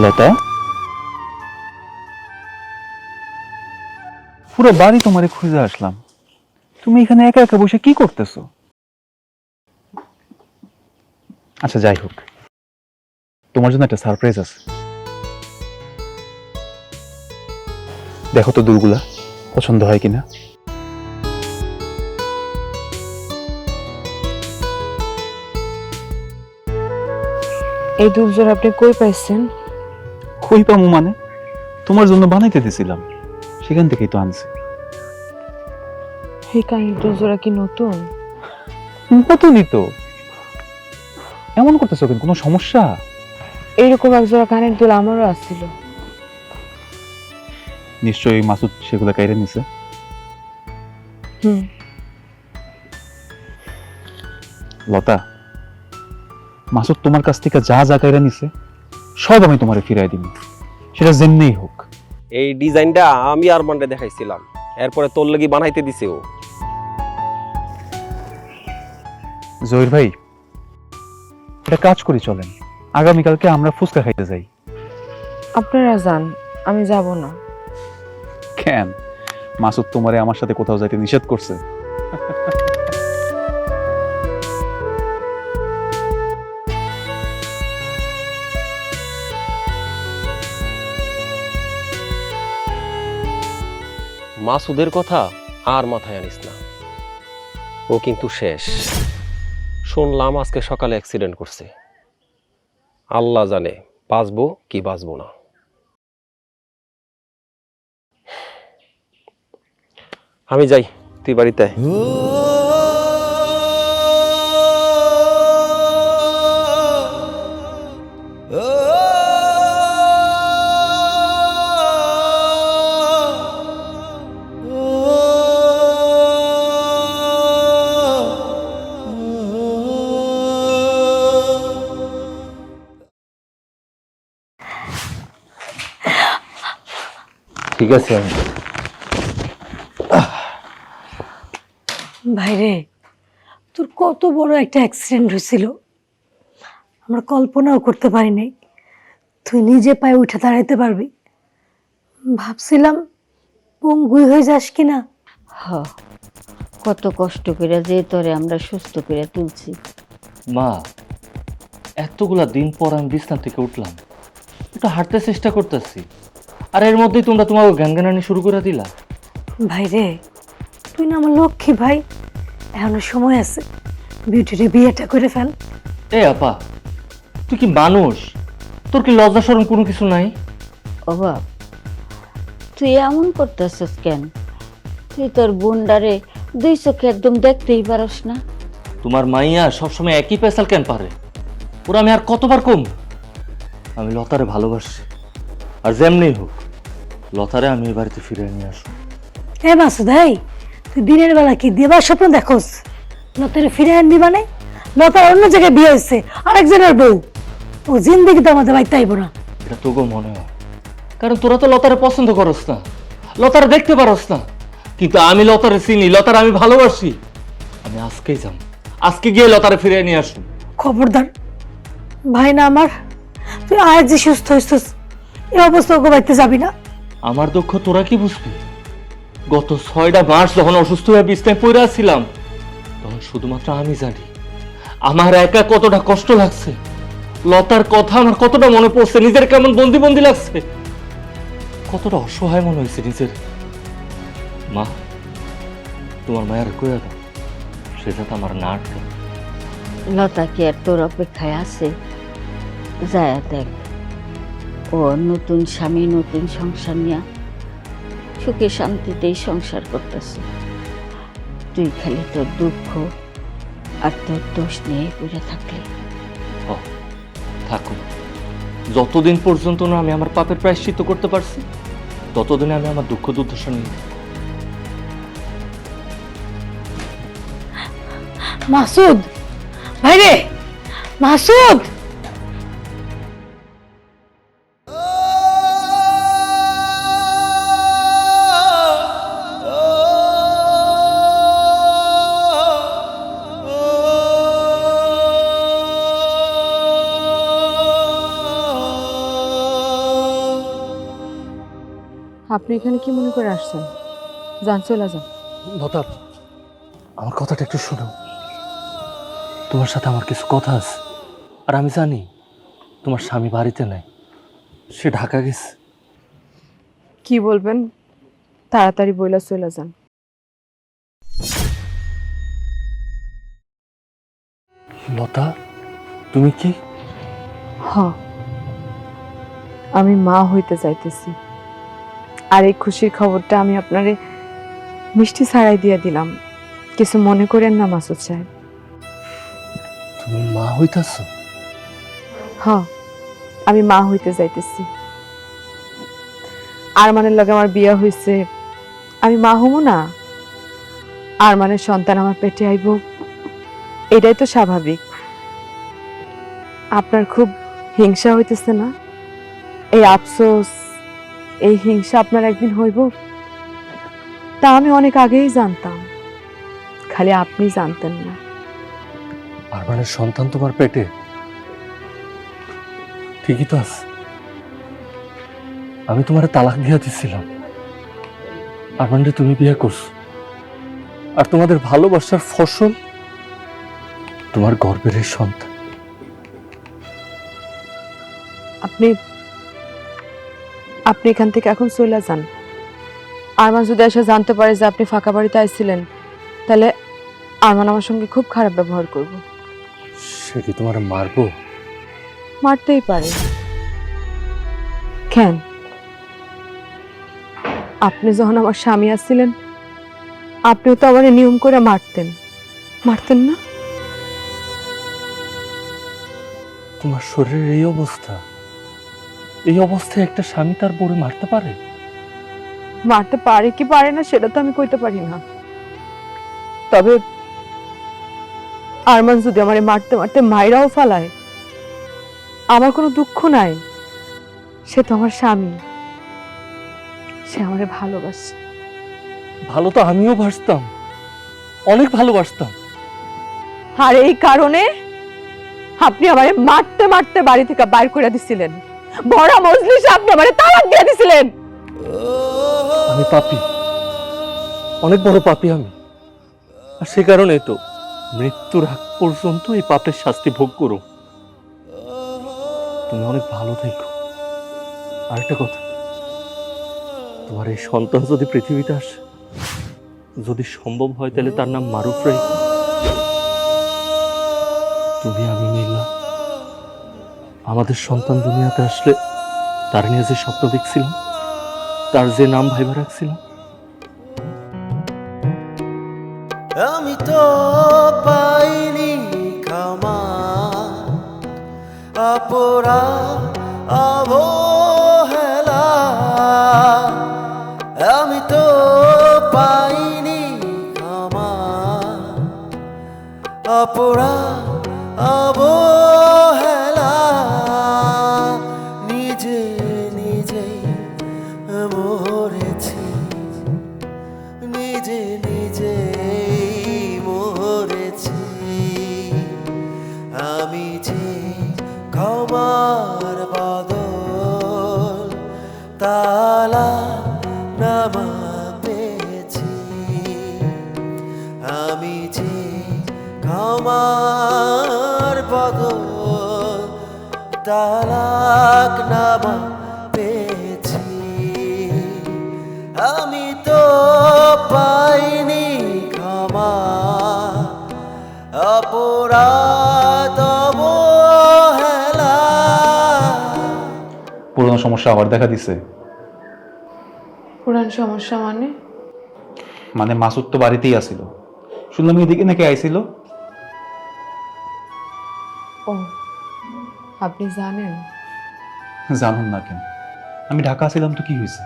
লতা, পুরো বাড়ি তোমারে খুঁজে আসলাম, তুমি এখানে একা একা বসে কি করতেছো? আচ্ছা যাই হোক, তোমার জন্য একটা সারপ্রাইজ আছে। দেখো তো দুলগুলা পছন্দ হয় কিনা। এই দুলজোড়া আপনি কই পাইছেন? কই পামু মানে, তোমার জন্য বানাইতে দিয়েছিলাম, সেখান থেকেই তো আনছি। এই কানের দুলজোড়া কি নতুন? নতুনই তো। এমন করতেছো কেন, কোনো সমস্যা? এইরকম একজোড়া কানের দুল আমারও আসছিল। নিশ্চয়ই মাসুদ সেগুলো কাইরে নিছে। লতা, মাসুদ তোমার কাছ থেকে যা যা কাইরা নিছে সব আমি তোমারে ফিরাই দিব, সেটা যেমনিই হোক। এই ডিজাইনটা আমি আরমানরে দেখাইছিলাম, এরপরে তোর লাগি বানাইতে দিছে ও। জহির ভাই, এটা কাজ করি চলেন, আগামীকালকে আমরা ফুচকা খাইতে যাই। আপনারা যান, আমি যাব না। কেন, মাসুদ তোমারে আমার সাথে কোথাও যাইতে নিষেধ করছে? মাসুদের কথা আর মাথায় আনিস না, ও কিন্তু শেষ। শুনলাম আজকে সকালে অ্যাক্সিডেন্ট করছে। আল্লাহ জানে বাঁচবো কি বাঁচবো না। আমি যাই, তুই বাড়িতে আয়। ঠিক আছে, আমি ভাইরে, তোর কত বড় একটা অ্যাক্সিডেন্ট হয়েছিল, আমরা কল্পনাও করতে পারি নাই তুই নিজে পায়ে উঠে দাঁড়াইতে পারবি। ভাবছিলাম পঙ্গুই হয়ে যাস কিনা। হ, কত কষ্ট করে যে তোরে আমরা সুস্থ করে তুলছি। মা, এতগুলা দিন পর আমি বিছনা থেকে উঠলাম, একটু হাঁটতে চেষ্টা করতেছি, আর এর মধ্যেই তোমরা তোমার গানগানানি শুরু করে দিলা। ভাইরে, তুই না আমার লক্ষ্মী ভাই, এখনো সময় আছে, বিউটিরে বিয়েটা করে ফেল। এ আপা, তুই কি মানুষ? তোর কি লজ্জা শরম কোনো কিছু নাই? ও বাপ, তুই এমন করতেছিস কেন? তুই তোর বোনডারে দুই চোখে একদম দেখতেই পারস না। তোমার মাইয়া সবসময় একই পেশাল কেন পারে? ওরা আমি আর কতবার কম? আমি লতারে ভালোবাসি, আর যেমনি হোক লতারে আমি এই বাড়িতে ফিরে নিয়ে আসবো। এ মাসুদ, এই তুই দিনের বেলা কি দেবার স্বপ্ন দেখোস? লতারে ফিরে আনবি মানে? লতার অন্য জায়গায় বিয়ে হয়েছে আরেকজনের বউ, ও জিন্দেগি তো আমাদের বাড়িতে আইব না। এটা তোকেও মনে হয়, কারণ তোরা তো লতারে পছন্দ করস না, লতারে দেখতে পারস না, কিন্তু আমি লতারে চিনি, লতারে আমি ভালোবাসি। আমি আজকেই যাব, আজকে গিয়ে লতারে ফিরে নিয়ে আসবো। খবরদার ভাই না আমার, তুই আজ যে সুস্থ হইছিস, এই অবস্থা ওকে বাড়িতে যাবি না। আমার দুঃখ তোরা কি বুঝবি? গত 6টা মাস যখন অসুস্থ হয়ে বিছনায় পড়ে ছিলাম, তখন শুধুমাত্র আমি জানি আমার একা কতটা কষ্ট লাগছে। লতার কথা আমার কতটা মনে পড়ছে, নিজের কেমন বন্দি বন্দি লাগছে, কতটা অসহায় মনে হয়েছে নিজের। মা, তোমার মায়ের কইয়া দাও, সে যাতে আমার না আটকে। লতা কি আর তোর অপেক্ষায় আছে? যায় দেখ, ও নতুন স্বামী, নতুন সংসার নিয়ে সুখে শান্তিতেই সংসার করতেছে। তুই খালি তোর দুঃখ আর তোর দোষ নিয়ে পড়ে থাকলে। থাকুক, যতদিন পর্যন্ত না আমি আমার পাপের প্রায়শ্চিত্ত করতে পারছি, ততদিনে আমি আমার দুঃখ দুর্দশা নিয়ে। মাসুদ ভাইরে, মাসুদ, আপনি এখানে কি মনে করে আসছেন? যান, চলে যান। লতা, আমার কথাটা একটু শোনো। তোমার সাথে আমার কিছু কথা আছে, আর আমি জানি তোমার স্বামী বাড়িতে নাই, সে ঢাকা গেছে। কি বলবেন তাড়াতাড়ি বইলা চলে যান। লতা, তুমি কি? হ, আমি মা হইতে যাইতেছি, আর এই খুশির খবরটা আমি আপনারে মিষ্টি ছাড়াই দিয়ে দিলাম, কিছু মনে করেন না মাসুদ সাহেব। তুমি মা হইতাছ? হ, আমি মা হইতে যাইতেছি। আর মানের লগে আমার বিয়া হইছে, আমি মা হবো না? আর মানের সন্তান আমার পেটে আইব, এটাই তো স্বাভাবিক। আপনার খুব হিংসা হইতেছে না? এই আফসোস, এই হিংসা আপনার একদিন হইব। তা আমি অনেক আগেই জানতাম, খালি আপনি জানতেন না। আরমানের সন্তান তোমার পেটে? ঠিকই তো আছে। আমি তোমার তালাক দিয়া দিছিলাম, আরমানরে তুমি বিয়ে করছো, আর তোমাদের ভালোবাসার ফসল তোমার গর্বের এই সন্তান। আপনি আপনি এখান থেকে এখন চলে যান। আরমান যদি এসে জানতে পারে যে আপনি ফাঁকা বাড়িতে আইছিলেন, তাহলে আরমান আমার সঙ্গে খুব খারাপ ব্যবহার করব। সে কি তোমার মারবো? মারতেই পারে। কেন? আপনি যখন আমার স্বামী আসছিলেন, আপনিও তো আমার নিয়ম করে মারতেন, মারতেন না? তোমার শরীরের এই অবস্থা, এই অবস্থায় একটা স্বামী তার বউরে মারতে পারে? মারতে পারে কি পারে না সেটা তো আমি কইতে পারি না, তবে আরমান যদি আমারে মারতে মারতে মাইরাও ফালায়, আমার কোনো দুঃখ নাই। সে তো আমার স্বামী, সে আমারে ভালোবাসে। ভালো তো আমিও বাসতাম, অনেক ভালোবাসতাম। আর এই কারণে আপনি আমারে মারতে মারতে বাড়ি থেকে বাইর করে দিছিলেন, বড় মজলিসে আপনি আমারে তালাক দিয়ে দিছিলেন। আমি পাপী, অনেক বড় পাপী আমি, আর সে কারণে তো মৃত্যুর আগ পর্যন্ত এই পাপের শাস্তি ভোগ করো। তুমি অনেক ভালো থেকো। আরেকটা কথা, তোমার এই সন্তান যদি পৃথিবীতে আসে, যদি সম্ভব হয় তাহলে তার নাম মারুফ রেখো। তুমি আমি মিল্লা আমাদের সন্তান দুনিয়াতে আসলে তার নিয়ে যে স্বপ্ন দেখছিলাম, তার যে নাম ভাইবা রাখছিলাম, আমি তো পাইনি ক্ষমা অপরাধ অবহেলা, আমি তো পাইনি ক্ষমা অপরাধ অবহেলা, নিজে নিজে মরেছি, নিজে নিজে মরেছি। আমি যে ক্ষমার বদল তালা নামা পেয়েছি, আমি যে ক্ষমার বদল তালাক নামা পেয়েছি, আমি তো পাইনি ক্ষমা অপরাধ অবহেলা। পুরনো সমস্যা আবার দেখা দিছে। পুরান সমস্যা মানে মাসুদ তো বাড়িতেই আসিল, শুনলাম এদিকে নাকি আইছিল। ও, আপনি জানেন? জানুন না কেন, আমি ঢাকা ছিলাম তো কি হয়েছে?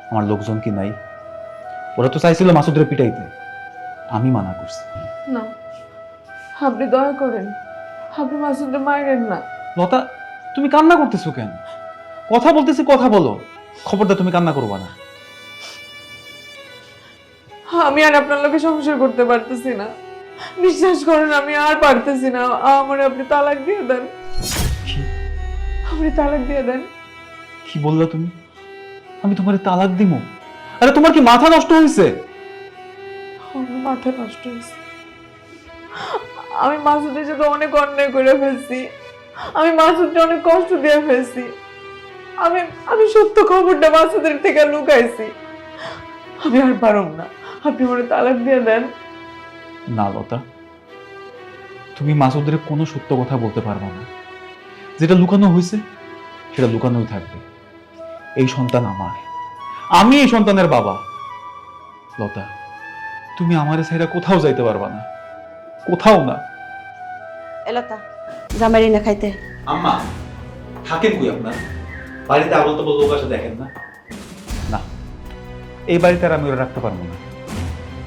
আমার লোকজন কি নাই? ওরা তো চাইছিল মাসুদের পিটাইতে, আমি মানা করছি। না, আপনি দয়া করেন, আপনি মাসুদকে মারেন না। লতা, তুমি কান্না করতেছো কেন? কথা বলতেছি, কথা বলো। খবরদার তুমি কান্না করবা না। আমি আর আপনার লোকে সংসার করতে পারতেছি না, বিশ্বাস করেন আমি আর পারতেছি না। আমার আপনি তালাক দিয়ে দেন, আপনি তালাক দিয়ে দেন। কি বললা তুমি? আমি তোমার তালাক দিব? আরে তোমার কি মাথা নষ্ট হয়েছে? আমার মাথা নষ্ট হয়েছে। আমি মাসুদের সাথে অনেক অন্যায় করে ফেলছি, আমি মাসুদকে অনেক কষ্ট দিয়ে ফেলছি, আমি সত্য খবরটা মাসুদের থেকে লুকাইছি। আমি আর পারব না, আপনি মনে তালাক দিয়ে দেন। না লতা, তুমি মাসুদের কোনো সত্য কথা বলতে পারবা না। যেটা লুকানো হয়েছে সেটা লুকানোই থাকবে। এই সন্তান আমার, আমি এই সন্তানের বাবা। লতা, তুমি আমারে ছাইরা কোথাও যাইতে পারবা না, কোথাও না। এলতা জামাইরি না খাইতে। আম্মা থাকেন কই আপনার? বাড়িতে আবল তাবল লোক আসে দেখেন না? না, এই বাড়িতে আর আমি ওরা রাখতে পারবো না।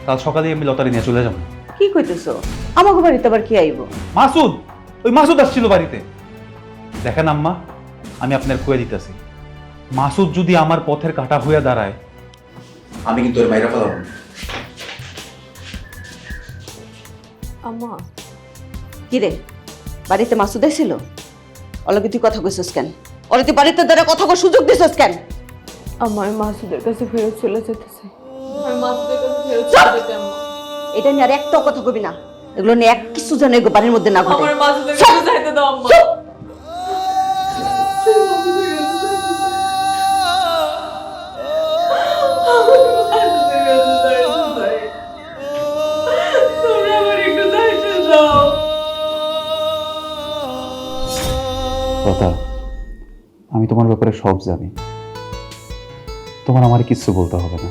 কাল সকালে আমি লতারি নিয়ে চলে যাবো। কি কইতেছো? আমাকে বাড়িতে আবার কি আইব? মাসুদ, ওই মাসুদ আসছিল বাড়িতে। দেখেন আম্মা, আমি আপনার কয়ে দিতেছি, মাসুদ যদি আমার পথের কাটা হয়ে দাঁড়ায়, আমি কিন্তু ওর মাইরা ফেলাবো। আম্মা কি রে বাড়িতে মাসুদ ছিল? অলগে তুই কথা কইছিস কেন? ওরে তুই বাড়িতে ধরে কথা কর সুযোগ দিছিস কেন? আমার মাসুদের কাছে ফেরত চলে যেতেছে। এটা নিয়ে আর একটাও কথা কবি না। এগুলো নিয়ে এক কিছু যেন এগো বাড়ির মধ্যে না ঘটে। মাসুদের কাছে যাইতে দাও আম্মা। চুপ! কথা, আমি তোমার ব্যাপারে সব জানি, তোমার আমার কিচ্ছু বলতে হবে না।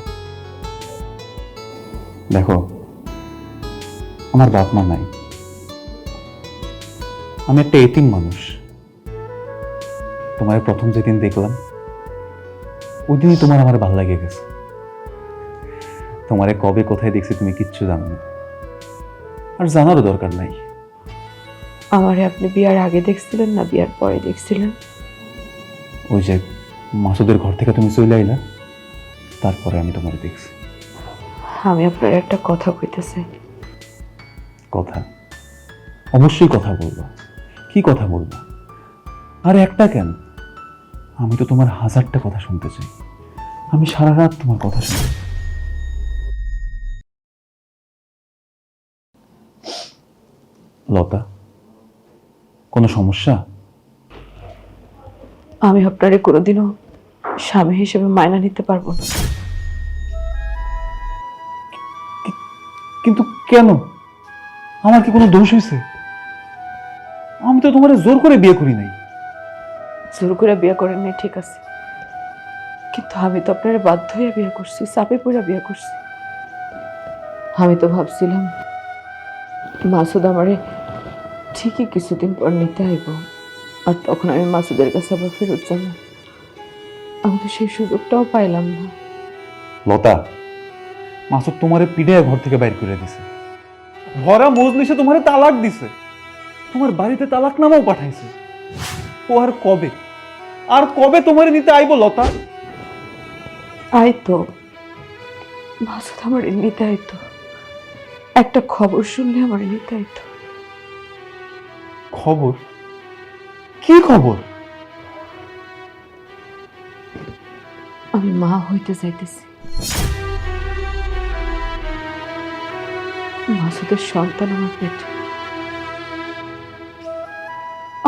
দেখো, আমার বাপ মা নাই, আমি একটা এতিম মানুষ। তোমার প্রথম যেদিন দেখলাম ওই দিনই তোমার আমার ভালো লেগে গেছে। তোমারে কবে কোথায় দেখছি তুমি কিচ্ছু জানো না, আর জানারও দরকার নাই। আমারে আপনি বিয়ার আগে দেখছিলেন না বিয়ার পরে দেখছিলেন? ওই যে মাসুদের ঘর থেকে তুমি চলে আইলা, তারপরে আমি তোমার দেখছি। আমি আপনার একটা কথা কইতে চাই। কথা? অবশ্যই কথা বলবো। কি কথা বলবো? আর একটা কেন, আমি তো তোমার 1000টা কথা শুনতে চাই। আমি সারা রাত তোমার কথা শুনতে চাই। লতা, কোনো সমস্যা? আমি আপনারে কোনোদিনও স্বামী হিসেবে মায়না নিতে পারবো না। কিন্তু কেন? আমার কি কোনো দোষ হয়েছে? আমি তো তোমার জোর করে বিয়ে করি নাই। জোর করে বিয়ে করেন নাই ঠিক আছে, কিন্তু আমি তো আপনার বাধ্য হয়ে বিয়ে করছি, চাপে পড়ে বিয়ে করছি। আমি তো ভাবছিলাম মাসুদ আমারে ঠিকই কিছুদিন পর নিতে আইব, আর তখন আমি মাসুদের কাছে আবার ফেরত যাবো। আমি তো সেই সুযোগটাও পাইলাম না। লতা, মাসুদ তোমারে পিড়ে ঘর থেকে বাইর করে দিছে, ভরা মজলিসে তোমারে তালাক দিছে, তোমার বাড়িতে তালাকনামাও পাঠাইছে। ও আর কবে তোমারে নিতে আইব লতা? আইতো মাসুদ আমার নিতে আইতো, একটা খবর শুনলে আমার নিতে আইতো। খবর? কি খবর? আমি মা হইতে যাইতেছি, মাসুদের সন্তান আমার পেটে।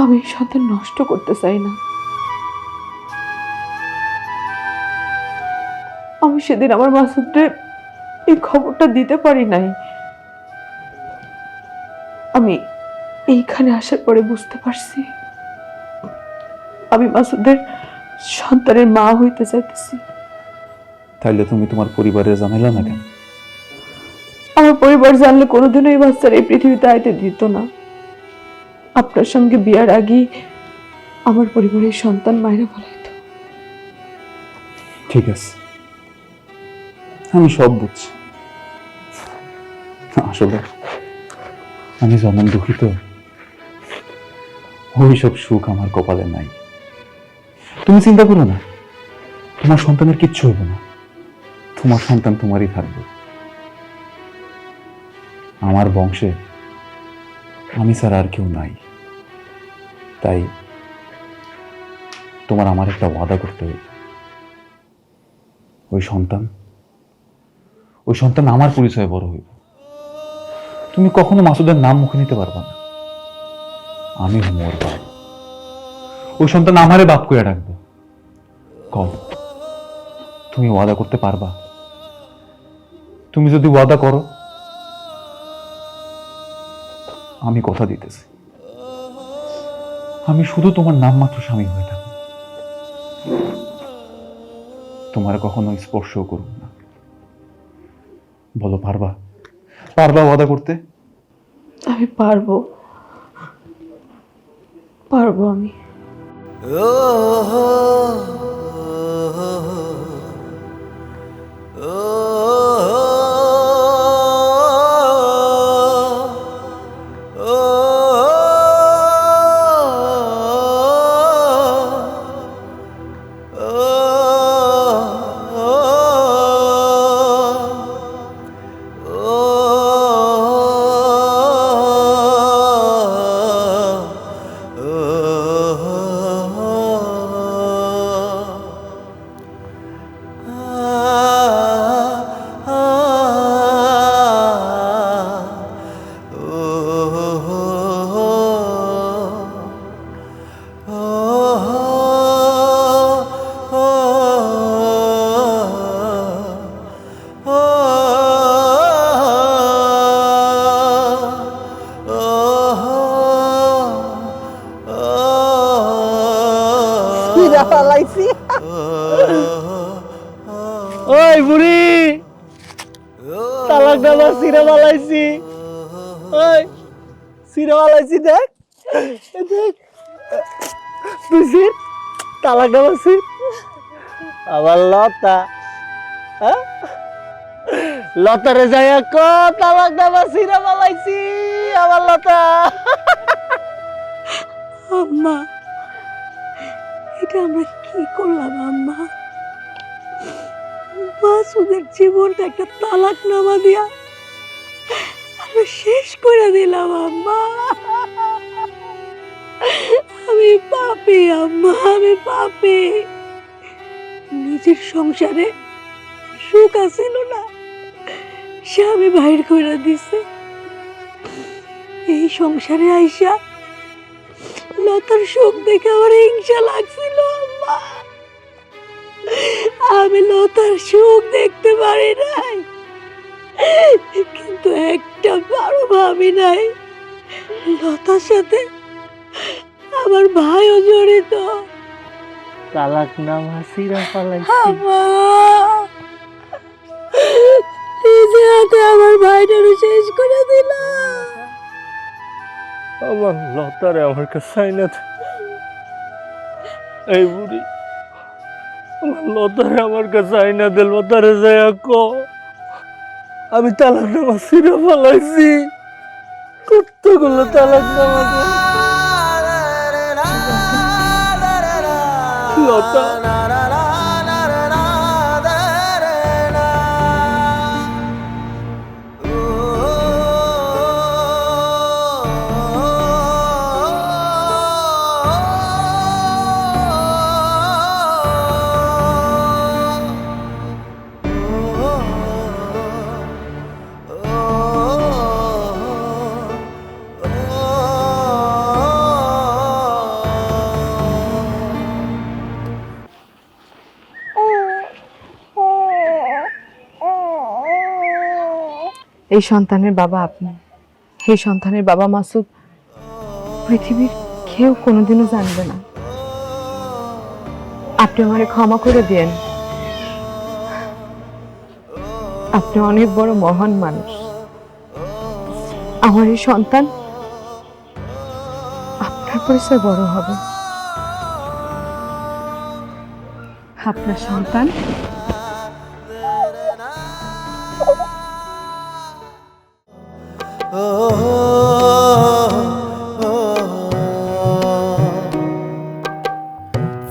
আমি এই সন্তান নষ্ট করতে চাই না। আমি সেদিন আমার মাসুদের এই খবরটা দিতে পারি নাই। আমি এইখানে আসার পরে বুঝতে পারছি আমি মাসুদের সন্তানের মা হইতে চাইতেছি। তাইলে তুমি তোমার পরিবারে জানাইলা না কেন? আমার পরিবার জানলে কোনোদিনও এই বাচ্চার এই পৃথিবীতে আইতে দিত না। আপনার সঙ্গে বিয়ার আগে আমার পরিবারের সন্তান মায়েরা ফেলাইতো। ঠিক আছে, আমি সব বুঝছি। আসলে আমি যেমন দুঃখিত, ওই সব সুখ আমার কপালে নাই। তুমি চিন্তা করো না, তোমার সন্তানের কিচ্ছু হবে না। তোমার সন্তান তোমারই থাকবে। আমার বংশে আমি ছাড়া আর কেউ নাই, তাই তোমার আমার একটা ওয়াদা করতে হবে। ওই সন্তান আমার পরিচয়ে বড় হইব। তুমি কখনো মাসুদের নাম মুখে নিতে পারবা না। আমি মোর বাপ। ওই সন্তান আমারে বাপ করে ডাকবো। কম, তুমি ওয়াদা করতে পারবা? তুমি যদি ওয়াদা করো, আমি কথা দিতেছি, আমি শুধু তোমার নাম মাত্র স্বামী হয়ে থাকবো, তোমার কখনো স্পর্শও করব না। বলো, পারবা? ওয়াদা করতে? আমি পারবো আমি। সিরে বালাইছি, ওই সিরে বালাইছি, দেখ দেখ তুই সির তালাক দেওয়াছি আবার লতা, হ্যাঁ লতারে যাইয়া ক তালাক দেওয়া সিরে বালাইছি আবার লতা। আম্মা, এটা আমরা কি করলাম আম্মা? মাসুদের জীবনটা একটা তালাক নামা দিয়া আমরা শেষ করে দিলাম আম্মা। আমি পাপী আম্মা, আমি পাপী। নিজের সংসারে সুখ আছিল না, স্বামী বাহির করে দিছে। এই সংসারে আইসা লতার সুখ দেখে আমার হিংসা লাগছিল আম্মা। আমি লতার সুখ দেখতে পারি নাই, কিন্তু একটা বারো ভাবি নাই লতার সাথে আমার ভাইও জড়িত। তালাক নামা সিরা পালাইছি। আম্মা, নিজে হাতে আমার ভাইটারও শেষ করে দিলাম। আমার লতারে আমার কাছে আইনা দে। এই বুড়ি আমার লতারে আমার কাছে আইনা দে, লতারে যাইয়া ক আমি তালাক নামা সিরা পালাইছি। কতগুলো তালাক নামা লতা। এই সন্তানের বাবা আপনি, এই সন্তানের বাবা মাসুদ পৃথিবীর কেউ কোনোদিনও জানবে না। আপনি আমারে ক্ষমা করে দিয়েন। আপনি অনেক বড় মহান মানুষ। আমার এই সন্তান আপনার পরিচয় বড় হবে। আপনার সন্তান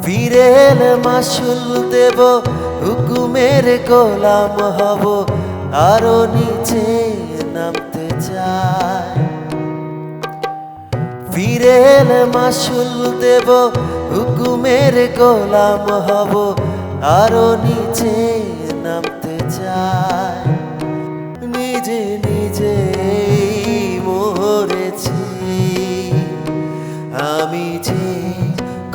ফিরেন মাসুল দেব, হুকুমের গোলাম হব, আরো নিচে নামতে চাই। ফিরেন মাসুল দেব, হুকুমের গোলাম হব, আরো নিচে নামতে চাই। নিজে নিজে মরেছি আমি যে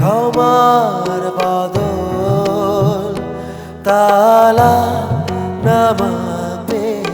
ক্ষমার বদল, তালা নামা পেয়েছি।